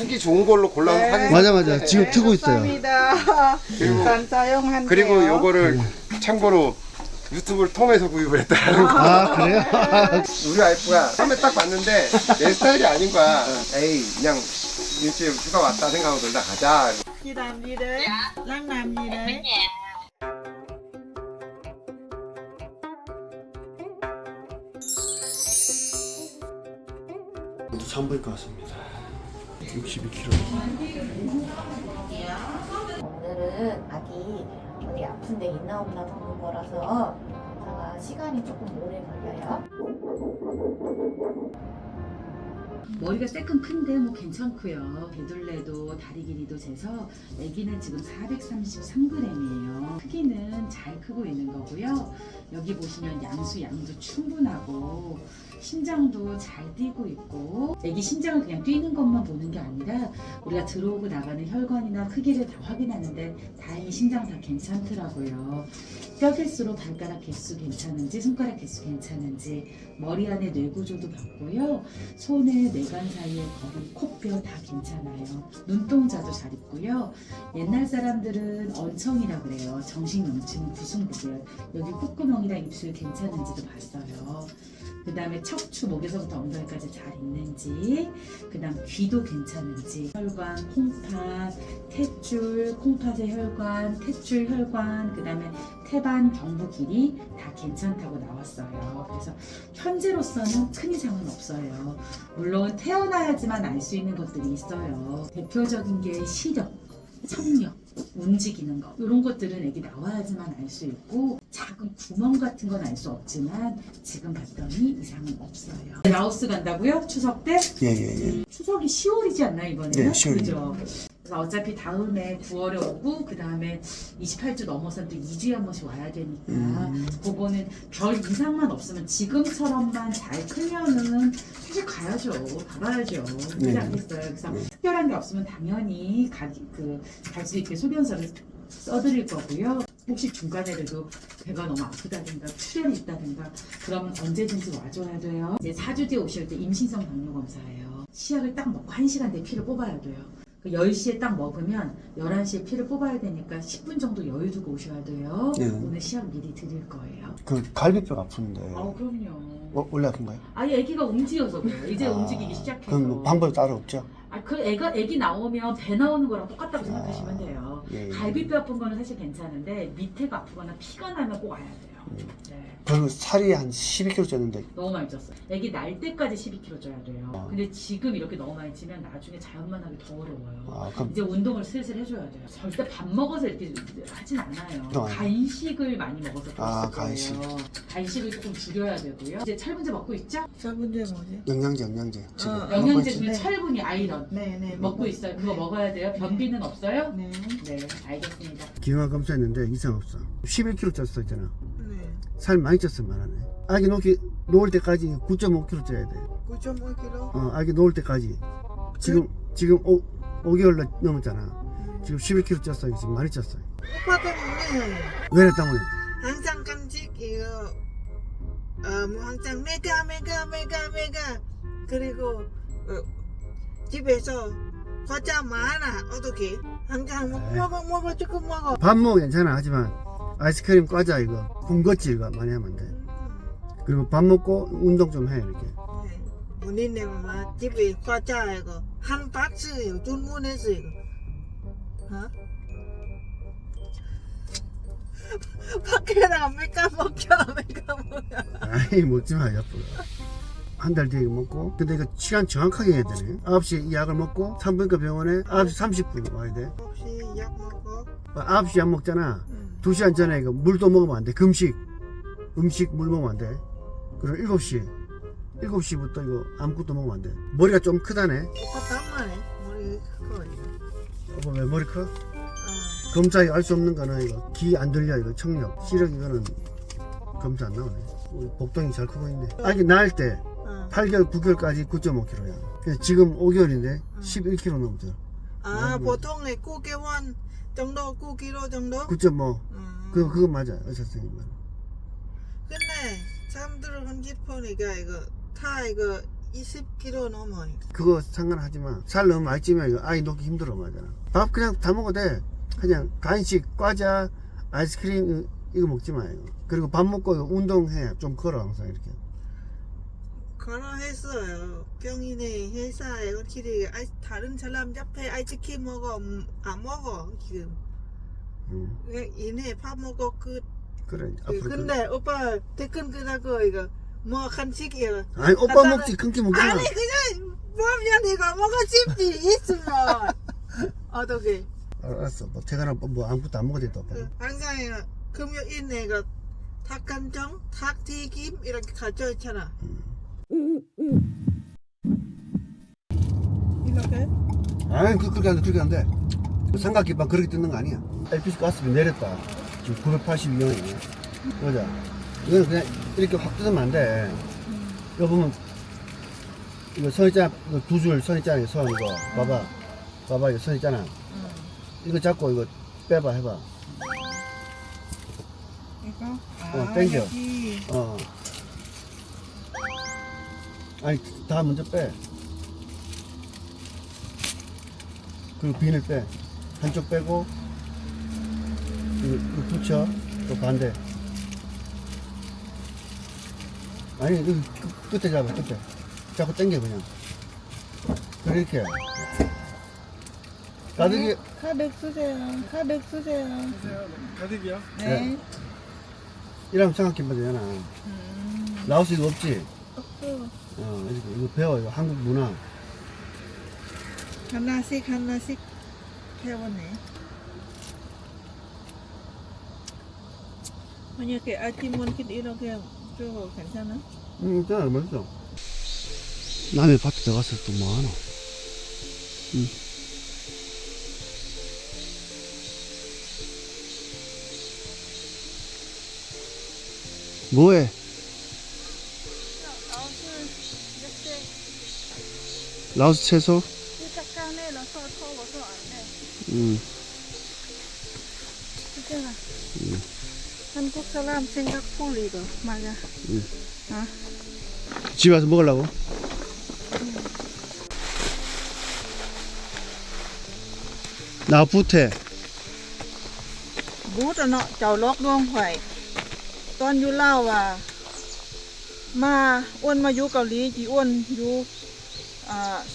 하기 좋은 걸로 골라서 네. 사는 맞아, 거예요. 맞아. 지금 트고 있어요. 감사합니다. 일단 사용한대요. 그리고 요거를 참고로 유튜브를 통해서 구입을 했다는 거. 아, 그래요? 우리 와이프가 처음에 딱 봤는데 내 스타일이 아닌 거야. 에이 그냥 일주일 휴가 왔다 생각하고 놀다 가자. Chị làm gì đấy? Đang làm gì đấy? 산부인과 왔습니다. 62kg. 오늘은 아기 어디 아픈데 있나 없나 보는 거라서 제가 시간이 조금 오래 걸려요. 머리가 조금 큰데 뭐 괜찮고요. 배둘레도 다리 길이도 재서 아기는 지금 433g이에요. 크기는 잘 크고 있는 거고요. 여기 보시면 양도 충분하고 심장도 잘 뛰고 있고, 아기 심장을 그냥 뛰는 것만 보는 게 아니라 우리가 들어오고 나가는 혈관이나 크기를 다 확인하는데 다행히 심장 다 괜찮더라고요. 뼈 개수로 발가락 개수 괜찮은지, 손가락 개수 괜찮은지, 머리 안에 뇌구조도 봤고요. 손에 뇌관 사이의 거리, 코뼈 다 괜찮아요. 눈동자도 잘 있고요. 옛날 사람들은 언청이라 그래요. 정식 명칭은 구승부고요. 여기 콧구멍이랑 입술 괜찮은지도 봤어요. 그 다음에 척추, 목에서부터 엉덩이까지 잘 있는지, 그 다음 귀도 괜찮은지, 혈관, 콩팥, 탯줄, 콩팥의 혈관, 탯줄 혈관, 그 다음에 태반, 경부 길이 다 괜찮다고 나왔어요. 그래서 현재로서는 큰 이상은 없어요. 물론 태어나야지만 알 수 있는 것들이 있어요. 대표적인 게 시력, 청력, 움직이는 거, 이런 것들은 애기 나와야지만 알 수 있고, 작은 구멍 같은 건 알 수 없지만 지금 봤더니 이상은 없어요. 라오스 간다고요? 추석 때? 예. 추석이 10월이지 않나 이번에는? 네, 10월. 그죠? 그래서 어차피 다음에 9월에 오고 그 다음에 28주 넘어서 또 2주에 한 번씩 와야 되니까 그거는 별 이상만 없으면 지금처럼만 잘 크면은 사실 가야죠. 가봐야죠. 그렇지 네. 않겠어요? 그래서 특별한 게 없으면 당연히 갈 수 있게 소견서를 써드릴 거고요. 혹시 중간에라도 배가 너무 아프다든가 출혈이 있다든가 그러면 언제든지 와줘야 돼요. 이제 4주 뒤에 오실 때 임신성 당뇨 검사예요. 치약을 딱 먹고 1시간 내에 피를 뽑아야 돼요. 10시에 딱 먹으면 11시에 피를 뽑아야 되니까 10분 정도 여유 두고 오셔야 돼요. 네. 오늘 시약 미리 드릴 거예요. 그 갈비뼈가 아픈데. 그럼요. 원래 아픈가요? 아니 애기가 움직여서 그래요. 이제 움직이기 시작해서. 그럼 뭐 방법이 따로 없죠? 애기 나오면 배 나오는 거랑 똑같다고 생각하시면 돼요. 예. 갈비뼈 아픈 거는 사실 괜찮은데 밑에가 아프거나 피가 나면 꼭 와야 돼요. 네. 그리고 살이 한 12kg 쪘는데. 너무 많이 쪘어요. 애기 날 때까지 12kg 쪄야 돼요. 아. 근데 지금 이렇게 너무 많이 찌면 나중에 자연만하기 더 어려워요. 그럼 이제 운동을 슬슬 해줘야 돼요. 절대 밥 먹어서 이렇게 하진 않아요. 그동안. 간식을 많이 먹어서 그럴 간식. 거예요. 간식을 조금 줄여야 되고요. 이제 철분제 먹고 있죠? 철분제 뭐지? 영양제. 지금 어, 먹고 영양제 있지? 중에 네. 철분이 아이런 네네. 먹고 있어요. 그거 먹어야 돼요. 변비는 없어요? 네. 네, 알겠습니다. 기형아 검사했는데 이상 없어. 11kg 쪘어 있잖아. 네. 살 많이 쪘으면 말하네. 아기 놓을 때까지 9.5kg 쪄야 돼. 9.5kg? 아기 놓을 때까지. 지금 5개월 넘었잖아. 지금 11kg 쪘어. 지금 많이 쪘어. 오빠 때문에 왜 때문에? 항상 간식 이거 뭐 항상 메가 그리고 집에서 과자 많아. 어떻게 항상 먹어 조금 먹어. 밥 먹어 괜찮아. 하지만 아이스크림, 과자 이거 군것질 이거 많이 하면 안 돼. 그리고 밥 먹고 운동 좀 해 이렇게. 우리네 막 집에 과자 이거 한 박스 주문했어 이거. 밖에 나가 메가 먹자. 아이 먹지 마 옆으로. 한 달 뒤에 먹고. 근데 이거 시간 정확하게 해야 되네. 9시에 이 약을 먹고 산부인과 병원에 9시 30분 와야 돼. 혹시 약 먹어? 9시 약 먹잖아. 2시간 전에 이거 물도 먹으면 안 돼. 음식 물 먹으면 안 돼. 그리고 7시부터 이거 아무것도 먹으면 안 돼. 머리가 좀 크다네. 오빠 땀나네. 머리 커. 오빠 왜 머리 커? 검사에 알 수 없는 거는 이거 귀 안 들려 이거 청력 시력 이거는 검사 안 나오네. 우리 복덩이 잘 크고 있네. 아기 낳을 때 8개월 9개월까지 9.5kg야. 그래서 지금 5개월인데 11kg 넘죠. 보통에 9개월 정도 9kg 정도? 9.5. 그거 맞아 의사 선생님 말. 근데 사람들은 한기포니까 이거 다 이거 20kg 넘어요. 그거 상관하지만 살 너무 많이 찌면 이거 아이 놓기 힘들어 말이잖아. 밥 그냥 다 먹어도 돼. 그냥 간식, 과자, 아이스크림 이거 먹지 마 이거. 그리고 밥 먹고 이거 운동해. 좀 걸어 항상 이렇게. 걸어 했어요. 병인의 회사에 어떻게 다른 사람 옆에 아이스크림 먹어 안 먹어 지금. 그냥 이내 밥 먹어 그래. 앞으로 근데 오빠 퇴근 끝나고 이거 뭐 간식이야. 아니 오빠 먹지 끊기 먹지 마. 아니 그냥 뭐면 이거 먹고 싶지 있으면 어떻게? 알았어. 뭐 퇴근하고 뭐 아무것도 안 먹어도 돼 오빠. 항상 금요일 내가 닭간장, 닭튀김 이렇게 가져 있잖아. 이렇게? 아니 그렇게 안 돼. 그렇게 안 돼. 삼각김밥 그렇게 뜯는 거 아니야. LPG 가스비 내렸다. 지금 982원이야. 맞아. 이건 그냥 이렇게 확 뜯으면 안 돼. 이거 보면 이거 선 있잖아. 이거 두 줄 선 있잖아. 선 이거 봐봐. 봐봐 이거 선 있잖아. 이거 잡고 이거 빼봐 해봐. 이거? 땡겨. 여기. 아니 다 먼저 빼. 그리고 비닐 빼. 한쪽 빼고 이거 붙여. 또 반대. 아니 여기 끝에 잡아. 끝에 자꾸 당겨 그냥. 이렇게 가득이. 가득 쓰세요. 가득 쓰세요. 가득이요? 네. 이러면 삼각김밥 되잖아. 라오스 이거 없지? 없어. 이거 배워. 이거 한국 문화. 하나씩 배웠네. 만약에 아티몬 이렇게 줘 괜찮아? 괜찮아. 맛있어. 남의 밭에 들어가서 또 뭐하노? 뭐해? 라오스 채소? 한국 사람 싱가포르 이거 맞아. 집에 와서 먹으려고? 나 부태. bút rồi nọ cháu lót luôn phải con du lao và mà uôn mà du Cảo Lý chỉ uôn du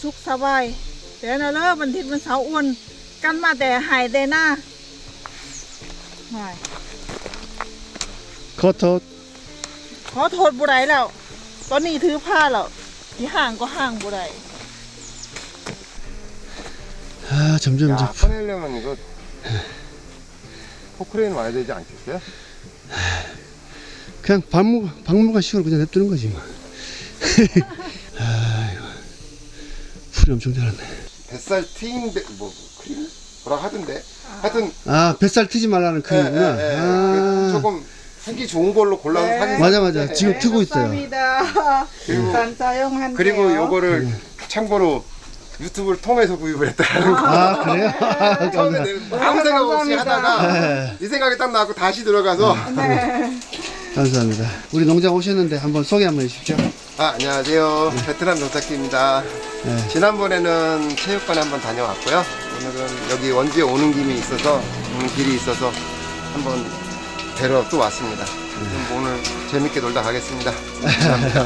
xúc sa vai thế nó lỡวันthịtวันเสาร์อ้วนกันมาแต่หายแต่หน้าหาย ขอโทษ ขอโทษบุไรแล้ว ตอนนี้ถือผ้าแล้วที่ห่างก็ห่างบุไร 아 점점 야, 이제 꺼내려면 이거 포크레인 와야 되지 않겠어요? 그냥 박물관식으로 그냥 냅두는 거지 뭐. 아이고 풀이 엄청 자랐네. 뱃살 트인 뭐 크림? 뭐라 하던데 하여튼 아 뱃살 트지 말라는 크림이구나. 아 조금 생기 좋은 걸로 골라서 사진 맞아 찍는데 지금 트고 있어요. 그리고 요거를 참고로 유튜브를 통해서 구입을 했다는 거. 아 그래요? 처음에 내가 아무 생각 없이 하다가 이 생각이 딱 나고 다시 들어가서 감사합니다. 우리 농장 오셨는데 한번 소개 한번 해주십시오. 안녕하세요. 베트남 정탁기입니다. 네. 지난번에는 체육관에 한번 다녀왔고요. 오늘은 여기 원주에 오는 길이 있어서 한번 뵈러 또 왔습니다. 오늘 재밌게 놀다 가겠습니다. 감사합니다.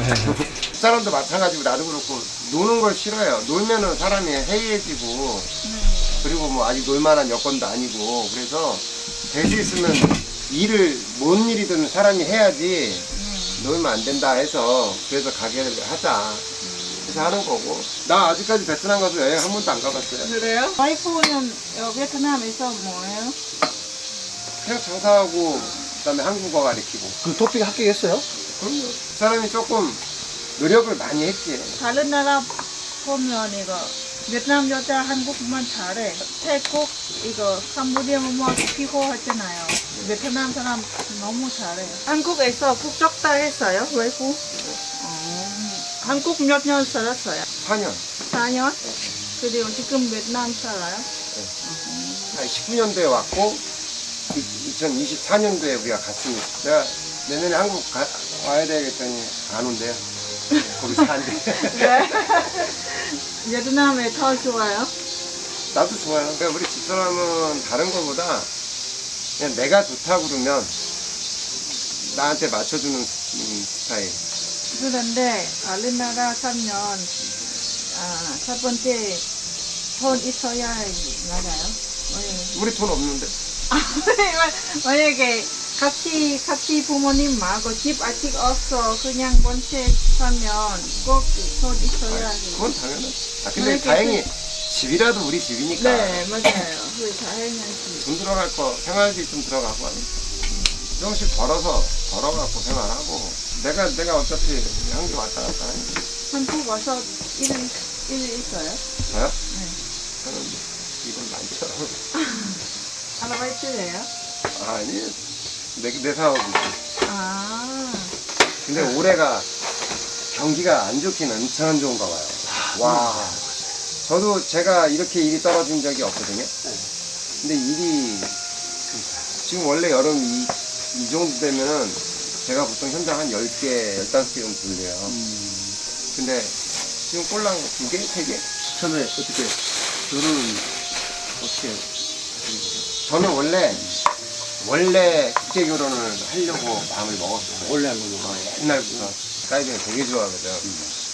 사람도 마찬가지고 나도 그렇고 노는 걸 싫어해요. 놀면은 사람이 해이해지고 그리고 뭐 아직 놀만한 여건도 아니고 그래서 될 수 있으면 일을 뭔 일이든 사람이 해야지 놀면 안 된다 해서 그래서 가게를 하자 해서 하는 거고 나 아직까지 베트남 가서 여행 한 번도 안 가봤어요. 그래요? 와이프는 베트남에서 뭐예요? 그냥 장사하고 그다음에 한국어 가르치고 그 토픽 합격했어요? 그럼요. 그 사람이 조금 노력을 많이 했지. 다른 나라 보면 이거 베트남 여자 한국만 잘해. 태국 이거 캄보디아 뭐 피고 하잖아요. 베트남 사람 너무 잘해. 한국에서 국적 다 했어요? 외국? 한국 몇 년 살았어요? 4년. 4년? 그리고 지금 베트남 살아요? 한 19년도에 왔고 2024년도에 우리가 갔습니다. 내가 내년에 한국 와야 되겠더니 안 온대요. 거기서 한대. 왜? 베트남에 더 좋아요? 나도 좋아요. 그러니까 우리 집사람은 다른 거보다 그냥 내가 좋다고 그러면 나한테 맞춰주는 스타일. 그런데 우리나라 살면 첫 번째 돈 있어야 맞아요. 우리 돈 없는데. 만약에 같이 부모님 말고 집 아직 없어 그냥 번째 살면 꼭 돈 있어야 해. 그건 당연하지. 근데 그렇게 다행히 집이라도 우리 집이니까 네 맞아요. 그게 다행이지. 돈 들어갈 거 생활비 좀 들어가고 하니까 조금씩 벌어갖고 생활하고 내가 어차피 한개 왔다 갔다 하니까. 한국 와서 일 있어요? 저요? 네. 저는 이건 많죠. 아르바이트예요? 아니 내 사업이지. 아 근데 올해가 경기가 안 좋긴 엄청 안 좋은가 봐요. 와, 저도 제가 이렇게 일이 떨어진 적이 없거든요. 근데 일이 지금 원래 여름 이 정도 되면은 제가 보통 현장 한 10개, 15개 정도 돌려요. 근데 지금 꼴랑 2개, 3개? 처음에 어떻게 결혼은 어떻게 하셨어요? 저는 원래 국제 결혼을 하려고 마음을 먹었어요. 원래 한 거죠. 옛날부터 다이빙을 되게 좋아하거든.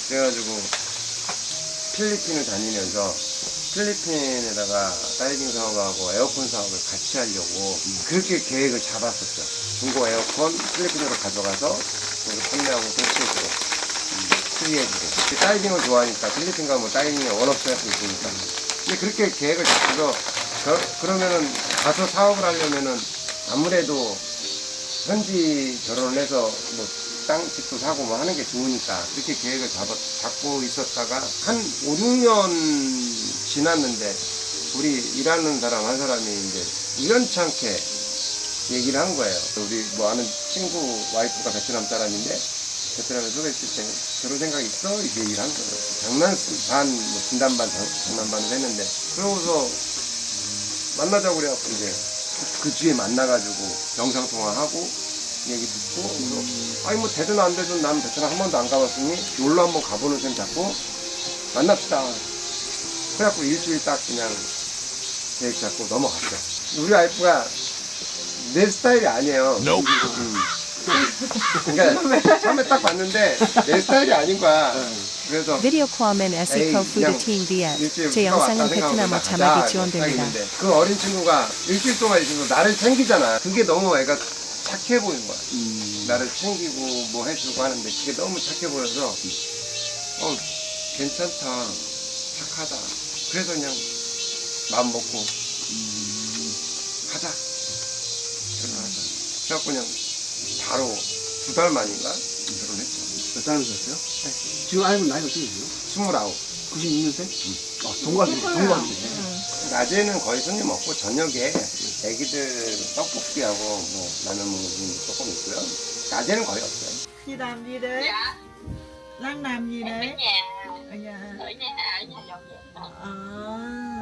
그래가지고 필리핀을 다니면서 필리핀에다가 다이빙 사업하고 에어컨 사업을 같이 하려고 그렇게 계획을 잡았었죠. 중고 에어컨 필리핀으로 가져가서 거기서 판매하고 설치해주고 수리해주고. 다이빙을 좋아하니까 필리핀 가면 다이빙에 원없이 할 수 있으니까. 근데 그렇게 계획을 잡고서 그러면은 가서 사업을 하려면은 아무래도 현지 결혼을 해서 뭐 땅집도 사고 뭐 하는 게 좋으니까 그렇게 계획을 잡고 있었다가 한 5, 6년 지났는데 우리 일하는 사람 한 사람이 이제 우연찮게 얘기를 한 거예요. 우리 뭐 아는 친구 와이프가 베트남 사람인데 베트남에 소개했을 때 결혼 생각 있어? 이렇게 얘기를 한 거예요. 뭐 진담 반 장난 반을 했는데 그러고서 만나자고 그래갖고 이제 그 뒤에 만나가지고 영상통화하고 얘기 듣고 아니 뭐 되든 안 되든 난 베트남 한 번도 안 가봤으니 놀러 한번 가보는 셈 잡고 만납시다. 그래갖고 일주일 딱 그냥 계획 잡고 넘어갔죠. 우리 와이프가 내 스타일이 아니에요. 그러니까 처음에 딱 봤는데 내 스타일이 아닌 거야. 그래서 Video Kwamen Esiko Fuda Team Viet. 일주일 제 휴가 영상은 왔다 생각하고 베트남어 나가자 자막이 지원됩니다. 생각했는데 그 어린 친구가 일주일 동안 있어서 나를 챙기잖아. 그게 너무 애가 착해 보인 거야. 나를 챙기고 뭐 해주고 하는데 그게 너무 착해 보여서 괜찮다, 착하다. 그래서 그냥 마음 먹고 하자. 결혼하자. 그래갖고 그냥 바로 2달 만인가 결혼했죠. 몇 살이셨어요? 네. 지금 아이분 나이가 어떻게 되세요? 29. 96년생? 아, 동갑이네. 낮에는 거의 손님 없고 저녁에 애기들 떡볶이하고 뭐 라면 먹는 분도 조금 있고요. 낮에는 거의 없어요. Chị làm gì đấy? Dạ, Đang làm gì em ở đấy? nhà, Ở nhà. ở nhà, ở nhà dọn dẹp. À,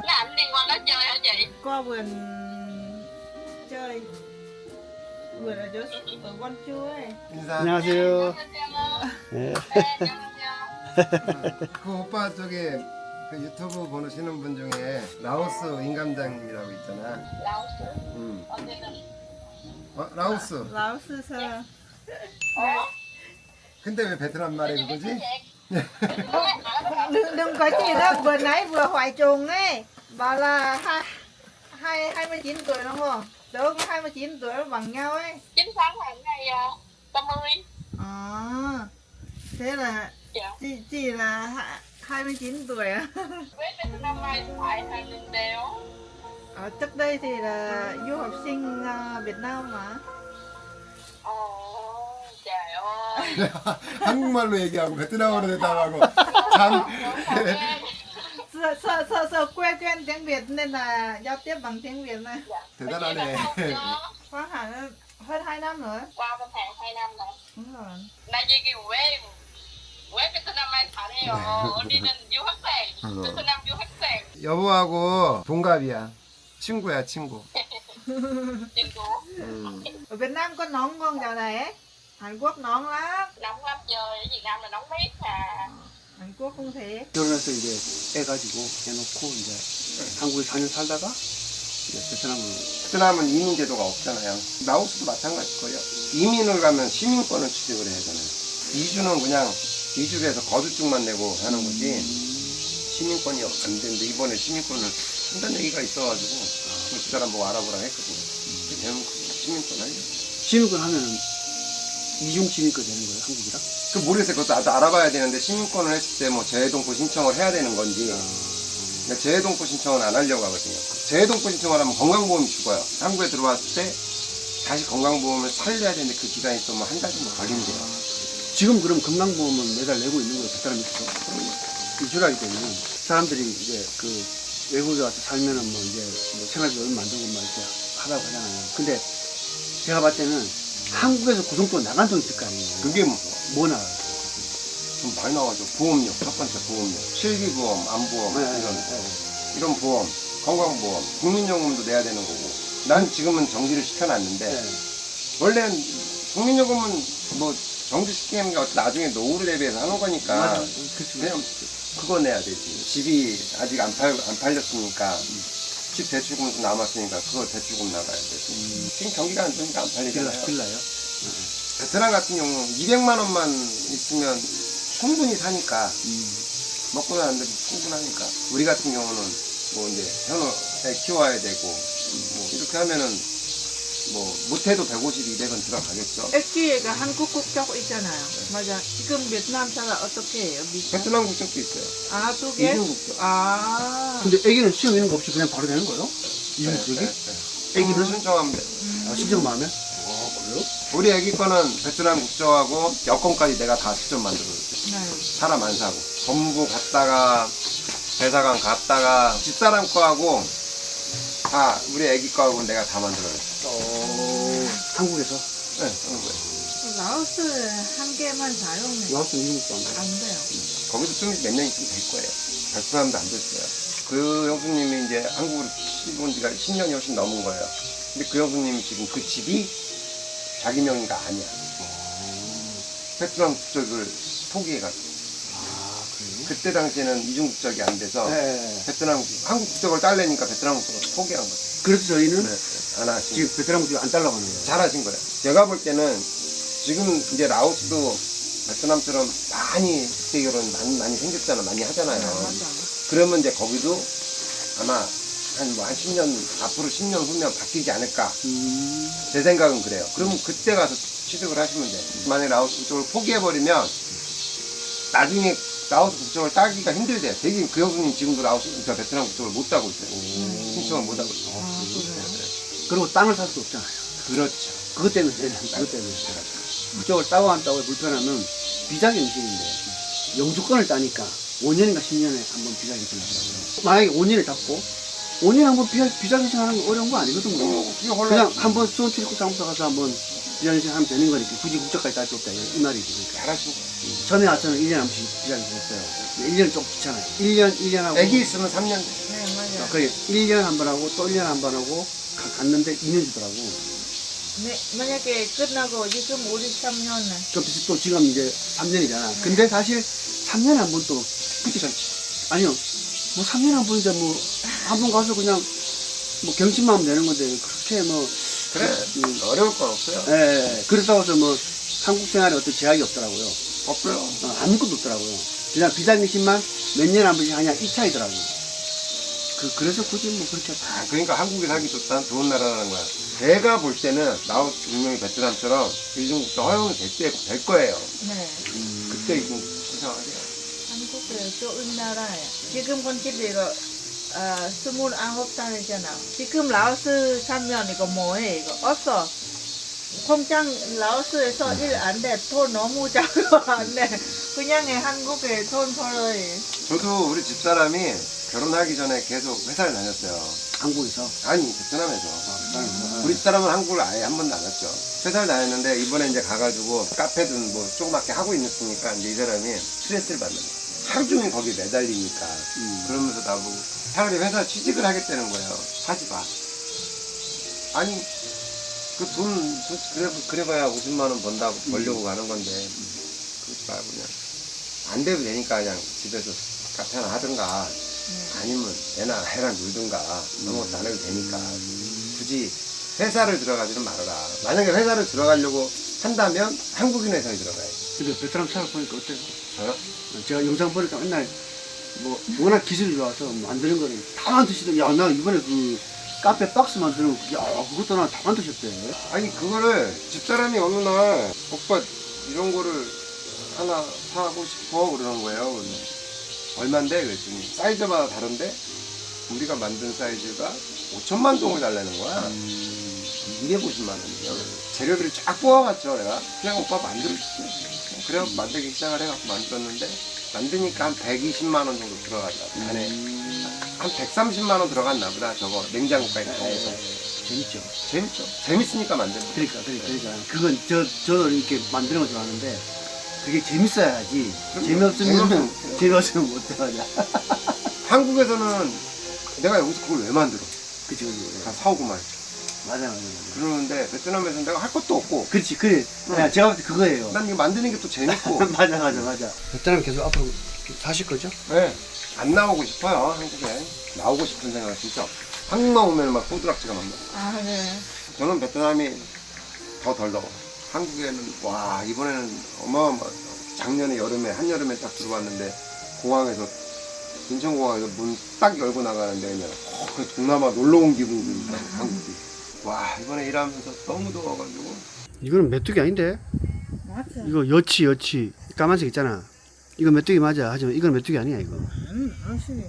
Cái anh liên quan đó chơi hả chị? qua vườn chơi. Vườn ở chỗ ở Quan Chu ấy. 인사. 안녕하세요. 네. 그 오빠 저기 그 유튜브 보시는 분 중에 라오스 임감장님이라고 있잖아. Laos, 응. 라오스. Lão sư sơ. 근데 왜 베트남 말이 그거지? Đừng có gì đó, vừa nãy vừa hoài trùng ấy. Bảo là 29 tuổi đúng không? Tớ cũng 29 tuổi bằng nhau ấy. chính xác là ngày 30. À, thế là Dạ. chị là 29 tuổi à? Với bên năm nay phải hàng nghìn đều. Trước đây thì là du học sinh Việt Nam mà. Ồ, trời ơi. 한국말로 얘기하고 베트남어로 대답하고 참 Sợ quen tiếng Việt nên là giao tiếp bằng tiếng Việt này. 대단하네. Khoảng hẳn hơn 2 năm rồi. Qua bên hàng 2 năm rồi. Đúng rồi. 나 여기 왜 베트남에 잘해요? 우리는 유학생, 베트남 유학생 여보하고 동갑이야. 친구야 친구. 친구. Ở Việt Nam có nóng không dạo này ấy? Hàn Quốc ngon lắm. Nóng lắm, trời ở Việt Nam là nóng mét à. Hàn Quốc cũng thế. 결혼해서 이제 애 가지고 해놓고 이제 한국에 4년 살다가 이제 베트남으로. 베트남은 이민 제도가 없잖아요. 라오스도 마찬가지일 거예요. 이민을 가면 시민권을 취득을 해야 되잖아요. 이주는 그냥 이주를 해서 거주증만 내고 하는 거지 시민권이 안 되는데 이번에 시민권을 한다는 얘기가 있어가지고 그 사람 보고 알아보라 했거든요. 그 되면 시민권 하려고. 시민권 하면은 이중 시민권 되는 거예요, 한국이랑? 그 모르겠어요. 그것도 나도 알아봐야 되는데 시민권을 했을 때 뭐 재동포 신청을 해야 되는 건지 그러니까 재동포 신청은 안 하려고 하거든요. 재동포 신청을 하면 건강보험이 죽어요. 한국에 들어왔을 때 다시 건강보험을 살려야 되는데 그 기간이 또 뭐 한 달 정도 걸린대요. 지금 그럼 건강보험은 매달 내고 있는 거예요, 베트남에서? 이주라기 때문에 사람들이 이제 그 외국에 와서 살면은 뭐 이제 뭐 생활비를 만들고 막 이렇게 하라고 하잖아요. 근데 제가 봤을 때는 한국에서 고속도로 나간 돈 있을 거 아니에요. 그게 무서워. 뭐 나가요? 좀 많이 나와죠. 보험료, 첫 번째 보험료, 실비보험, 암보험 이런 보험, 건강보험, 국민연금도 내야 되는 거고. 난 지금은 정지를 시켜놨는데 원래는 국민연금은 뭐 정지시키는 게 나중에 노후를 대비해서 하는 거니까 맞아. 그냥 그거 내야 되지. 집이 아직 안 팔렸으니까 집 대출금 좀 남았으니까 그거 대출금 나가야 되지. 지금 경기가 안 좋으니까 안 팔리잖아요. 빌라요? 베트남 같은 경우는 200만 원만 있으면 충분히 사니까 먹고 사는데 충분하니까. 우리 같은 경우는 뭐 이제 현우에 키워야 되고 뭐 이렇게 하면은 뭐 못해도 150, 200은 들어가겠죠. 애기가 한국 국적 있잖아요. 맞아. 지금 베트남 살아 어떻게 해요? 비자? 베트남 국적도 있어요. 아, 두 개? 이중 국적. 아. 근데 애기는 시험 있는 거 없이 그냥 바로 되는 거예요? 이중 국적이? 애기를 신청하면 돼. 아, 신청 마음에? 그래요? 우리 애기 거는 베트남 국적하고 여권까지 내가 다 직접 만들어줬어요. 네. 사람 안 사고. 법무부 갔다가 대사관 갔다가 집사람 거하고 다 우리 애기 거하고 내가 다 만들어줬어요. 한국에서? 네, 한국에. 라오스 한 개만 사용해. 라오스 이중 국적 안 돼요? 안 돼요. 거기도 좀 몇 년 있으면 될 거예요. 베트남도 안 됐어요. 그 형수님이 이제 한국으로 온 지가 10년이 훨씬 넘은 거예요. 근데 그 형수님이 지금 그 집이 자기 명의가 아니야. 베트남 국적을 포기해가지고. 아, 그래요? 그때 당시에는 이중 국적이 안 돼서 네. 베트남 한국 국적을 딸래니까 베트남 국적을 포기한 거죠. 그래서 저희는 네, 안 하신 지금 베트남 국적 안 달라고 하는 거예요. 잘하신 거예요. 제가 볼 때는 지금 이제 라오스도 베트남처럼 많이 국제 결혼 많이 생겼잖아, 많이 하잖아요. 맞아. 그러면 이제 거기도 아마 한 10년 앞으로 10년 후면 바뀌지 않을까. 제 생각은 그래요. 그러면 그때 가서 취득을 하시면 돼요. 만약에 라오스 국적을 포기해버리면 나중에 라오스 국적을 따기가 힘들대요. 되게 그 형수님 지금도 라오스 국적, 베트남 국적을 못 따고 있어요. 신청을 못 하고 있어요. 그리고 땅을 살 수 없잖아요. 그렇죠. 그것 때문에, 그것 때문에. 국적을 따고 안 따고 불편하면 비자 갱신인데 영주권을 따니까 5년인가 10년에 한 번 비자 갱신하더라고요. 만약에 5년을 잡고 5년에 한 번 비자 갱신하는 거 어려운 거 아니거든요. 그냥 한 번 수원 출입국 사무소 가서 한 번 비자 갱신하면 되는 거니까 굳이 국적까지 딸 수 없다 이 말이지. 그러니까. 잘하신 거예요. 전에 와서는 1년에 한 번씩 비자 갱신했어요. 1년은 좀 귀찮아요. 1년 하고 애기 있으면 3년. 네, 맞아. 그래 1년 한 번 하고 또 1년 한 번 하고 갔는데 2년 주더라고. 네, 만약에 끝나고 지금 우리 3년. 그 비슷 또 지금 이제 3년이잖아. 근데 사실 3년에 한 번 또 귀찮지. 아니요. 뭐 3년에 한 번이자 뭐 한 번 가서 그냥 뭐 경심만 하면 되는 건데 그렇게 뭐 그래. 어려울 건 없어요. 예. 그렇다고 해서 뭐 한국 생활에 어떤 제약이 없더라고요. 없어요. 아무것도 없더라고요. 그냥 비자 갱신만 몇 년에 한 번씩 하냐 이 차이더라고요. 그래서 굳이 뭐 그렇게 그러니까 한국이 살기 좋은 나라라는 거야. 제가 볼 때는 라오스 분명히 베트남처럼 이중국적 허용이 될 거예요. 네. 그때 이중 신청하세요. 한국에 좋은 나라예요. 지금 건집이가 29살이잖아. 지금 라오스 살면 이거 뭐해 이거 없어. 공장 라오스에서 일 안 돼. 돈 너무 작아 안 돼. 그냥 한국에 돈 벌어요. 저도 우리 집사람이 결혼하기 전에 계속 회사를 다녔어요. 한국에서 아니 베트남에서. 우리 집사람은 한국을 아예 한 번도 안 왔죠. 회사를 다녔는데 이번에 이제 가가지고 카페든 뭐 조그맣게 하고 있으니까 이제 이 사람이 스트레스를 받는 거야. 하루 종일 거기에 매달리니까. 그러면서 나보고 차라리 회사 취직을 하겠다는 거예요. 하지 마. 아니 그 돈 그래봐야 50만 원 벌려고 가는 건데 그러지 말고 그냥 안 돼도 되니까 그냥 집에서 카페 하나 하든가 아니면 애랑 놀든가 아무것도 안 해도 되니까 굳이 회사를 들어가지는 말아라. 만약에 회사를 들어가려고 한다면 한국인 회사에 들어가야지. 근데 베트남 살아보니까 어때요? 저요? 제가 영상 보니까 맨날 뭐 워낙 기술이 좋아서 만드는 거를 다 만드시더니 야나 이번에 그 카페 박스 만드는 거 야 그것도 나 다 만드셨대. 아니 그거를 집사람이 어느 날 오빠 이런 거를 하나 사고 싶어 그러는 거예요. 그래서 얼만데? 그랬더니 사이즈마다 다른데 우리가 만든 사이즈가 5천만 동을 달라는 거야. 250만 원이에요. 재료비를 쫙 뽑아봤죠 내가. 그냥 오빠 만들어줄게. 그래서 만들기 시작을 해갖고 만들었는데 만드니까 한 120만 원 정도 들어가더라고. 안에 한 130만 원 들어갔나 보다. 저거 냉장고까지 다 해서. 재밌죠. 재밌죠. 재밌으니까 만드는 거야. 그러니까 그건 저도 이렇게 만드는 거 좋아하는데 그게 재밌어야지. 재미없으면 못해 맞아. 한국에서는 내가 여기서 그걸 왜 만들어? 그치. 다 사오고 말이죠. 맞아. 그러는데 베트남에서는 내가 할 것도 없고 그렇지 그래. 야, 제가 볼 때 그거예요. 난 이거 만드는 게 또 재밌고 맞아. 베트남 계속 앞으로 사실 거죠? 네. 안 나오고 싶어요 한국에. 나오고 싶은 생각은 진짜 없어요. 한국만 오면 막 호드락지가 막 나. 아, 네. 저는 베트남이 더 덜 더워. 한국에는 와 이번에는 어마어마. 작년에 여름에 한여름에 딱 들어왔는데 공항에서 인천공항에서 문 딱 열고 나가는데 그냥 그 동남아 놀러 온 기분 듭니다 한국이. 와 이번에 일하면서 너무 더워가지고. 이거는 메뚜기 아닌데? 맞아. 이거 여치 까만색 있잖아. 이거 메뚜기 맞아. 하지만 이건 메뚜기 아니야 이거. 아시네.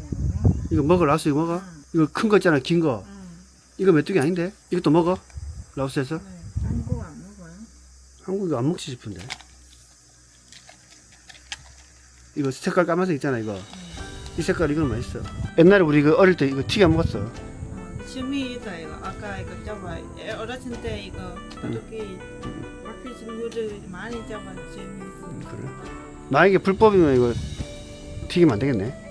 이거 먹어 라오스 이거 먹어? 이거 큰 거 있잖아 긴 거. 이거 메뚜기 아닌데? 이것도 먹어? 라오스에서? 네. 한국 안 먹어요? 한국 이거 안 먹지 싶은데. 이거 색깔 까만색 있잖아 이거. 이 색깔 이건 맛있어. 옛날에 우리 그 어릴 때 이거 튀겨 먹었어. 취미이다 이거. 아까 이거 잡아. 어렸을 때 이거 도둑이 와피 친구들 많이 잡았지. 그래. 만약에 불법이면 이거 튀기면 안 되겠네.